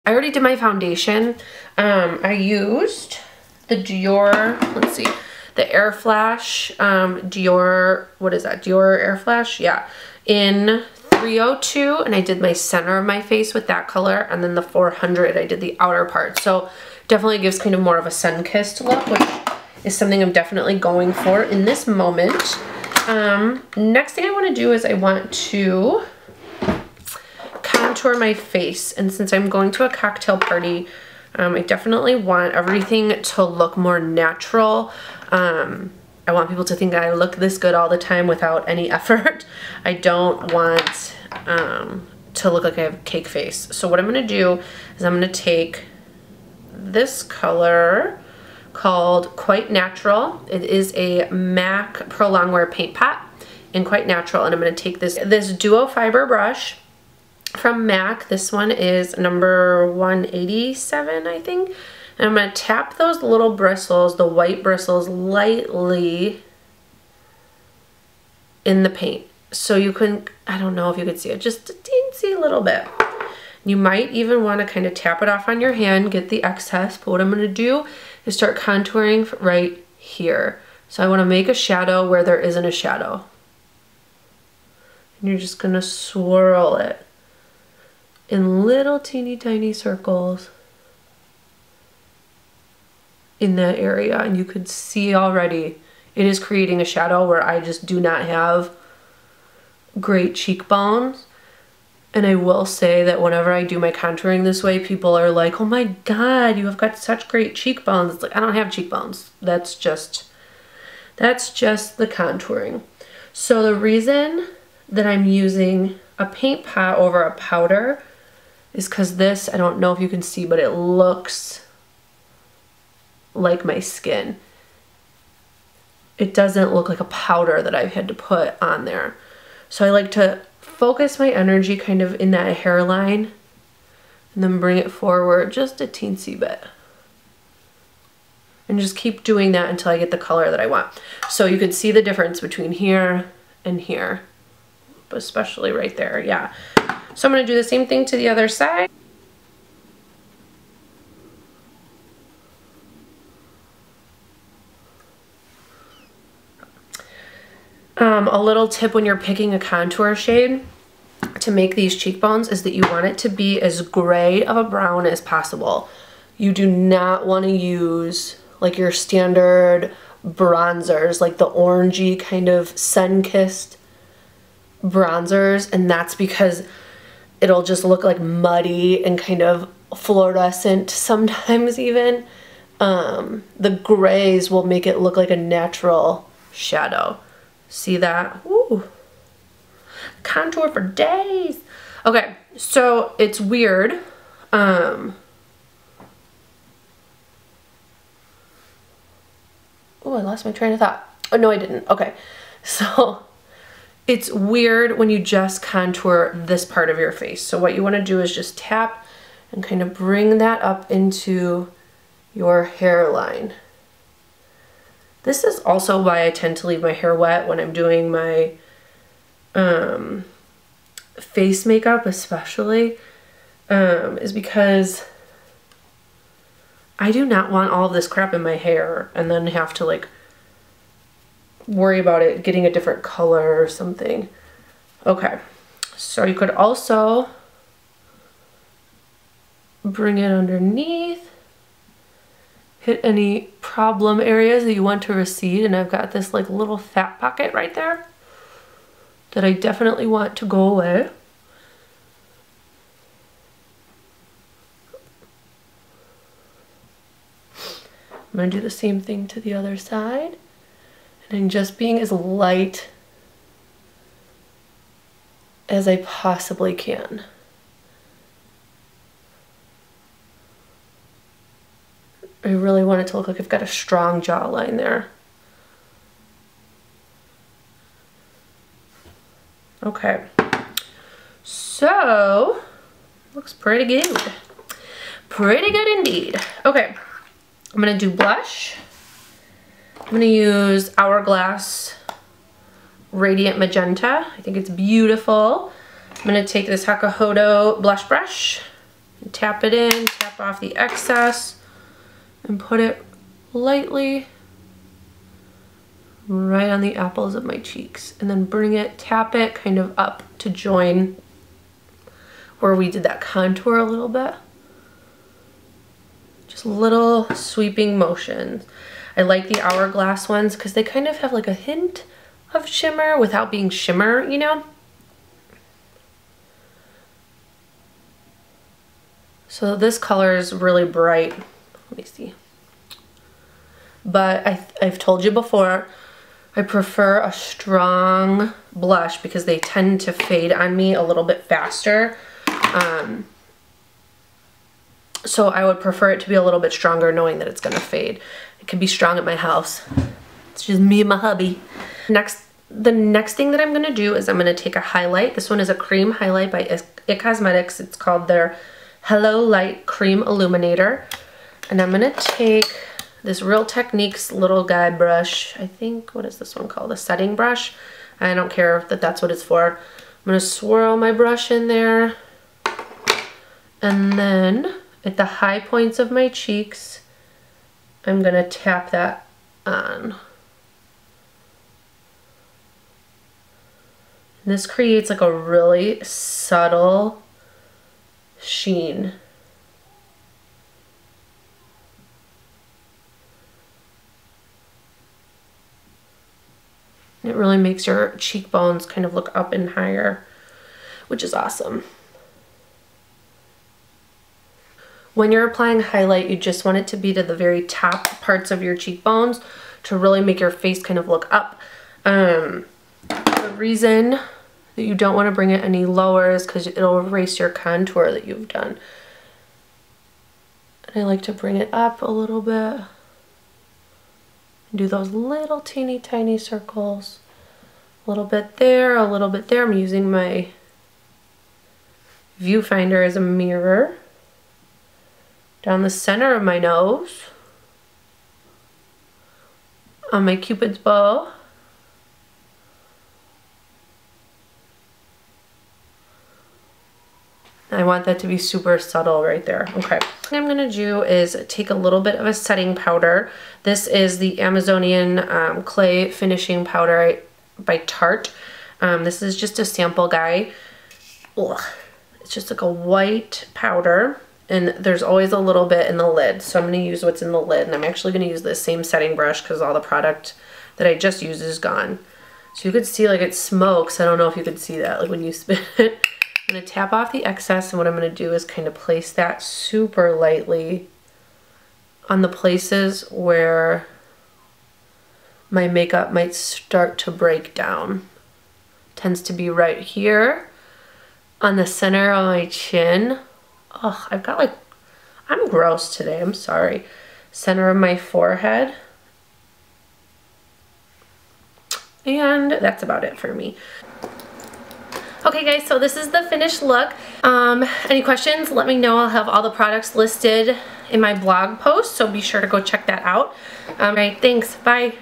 I already did my foundation. I used the Dior, let's see, the Air Flash, Dior, what is that? Dior Air Flash? Yeah, in 302, and I did my center of my face with that color, and then the 400, I did the outer part. So definitely gives kind of more of a sun-kissed look, which is something I'm definitely going for in this moment. Next thing I want to do is I want to contour my face, and since I'm going to a cocktail party, I definitely want everything to look more natural. I want people to think I look this good all the time without any effort. I don't want to look like I have a cake face. So what I'm gonna do is I'm gonna take this color called Quite Natural. It is a MAC Pro Longwear paint pot in Quite Natural, and I'm gonna take this duo fiber brush from MAC. This one is number 187, I think. And I'm going to tap those little bristles, the white bristles, lightly in the paint. So you can, I don't know if you could see it, just a teensy little bit. You might even want to kind of tap it off on your hand, get the excess. But what I'm going to do is start contouring right here. So I want to make a shadow where there isn't a shadow. And you're just going to swirl it in little teeny tiny circles in that area, and you could see already it is creating a shadow where I just do not have great cheekbones. And I will say that whenever I do my contouring this way, people are like, oh my god, you have got such great cheekbones. It's like, I don't have cheekbones. That's just the contouring. So the reason that I'm using a paint pot over a powder is because this, I don't know if you can see, but it looks like my skin. It doesn't look like a powder that I've had to put on there. So I like to focus my energy kind of in that hairline and then bring it forward just a teensy bit. And just keep doing that until I get the color that I want. So you can see the difference between here and here, but especially right there, yeah. So I'm gonna do the same thing to the other side. A little tip when you're picking a contour shade to make these cheekbones is that you want it to be as gray of a brown as possible. You do not want to use like your standard bronzers, like the orangey kind of sun-kissed bronzers, and that's because it'll just look like muddy and kind of fluorescent sometimes even. The grays will make it look like a natural shadow. See that? Ooh. Contour for days. Okay, so it's weird. Oh, I lost my train of thought. Oh, no, I didn't. Okay, so it's weird when you just contour this part of your face. So what you want to do is just tap and kind of bring that up into your hairline. This is also why I tend to leave my hair wet when I'm doing my face makeup especially, is because I do not want all of this crap in my hair and then have to like worry about it getting a different color or something. Okay, so you could also bring it underneath. Hit any problem areas that you want to recede, and I've got this like little fat pocket right there that I definitely want to go away. I'm going to do the same thing to the other side, and I'm just being as light as I possibly can. I really want it to look like I've got a strong jawline there. Okay, so looks pretty good. Pretty good indeed. Okay, I'm gonna do blush. I'm gonna use Hourglass Radiant Magenta. I think it's beautiful. I'm gonna take this Hakuhodo blush brush Tap it in, tap off the excess, and put it lightly right on the apples of my cheeks. And then bring it, tap it kind of up to join where we did that contour a little bit. Just little sweeping motions. I like the hourglass ones because they kind of have like a hint of shimmer without being shimmer, you know? So this color is really bright. Let me see. But I've told you before, I prefer a strong blush because they tend to fade on me a little bit faster. So I would prefer it to be a little bit stronger knowing that it's gonna fade. It can be strong at my house. It's just me and my hubby. The next thing that I'm gonna do is I'm gonna take a highlight. This one is a cream highlight by It Cosmetics. It's called their Hello Light Cream Illuminator. And I'm gonna take this Real Techniques little guy brush. I think, what is this one called? A setting brush. I don't care that that's what it's for. I'm gonna swirl my brush in there. And then at the high points of my cheeks, I'm gonna tap that on. And this creates like a really subtle sheen. It really makes your cheekbones kind of look up and higher, which is awesome. When you're applying highlight, you just want it to be to the very top parts of your cheekbones to really make your face kind of look up. The reason that you don't want to bring it any lower is because it'll erase your contour that you've done. And I like to bring it up a little bit. Do those little teeny tiny circles. A little bit there, a little bit there. I'm using my viewfinder as a mirror. Down the center of my nose. On my Cupid's bow. I want that to be super subtle right there. Okay. What I'm gonna do is take a little bit of a setting powder. This is the Amazonian Clay Finishing Powder by Tarte. This is just a sample guy. Ugh. It's just like a white powder, and there's always a little bit in the lid. So I'm gonna use what's in the lid, and I'm actually gonna use the same setting brush because all the product that I just used is gone. So you could see like it smokes. I don't know if you could see that, like when you spin it. I'm going to tap off the excess, and what I'm going to do is kind of place that super lightly on the places where my makeup might start to break down. Tends to be right here on the center of my chin. Oh, I've got like, I'm gross today, I'm sorry. Center of my forehead. And that's about it for me. Okay guys, so this is the finished look. Any questions, let me know. I'll have all the products listed in my blog post, so be sure to go check that out. Alright, thanks, bye.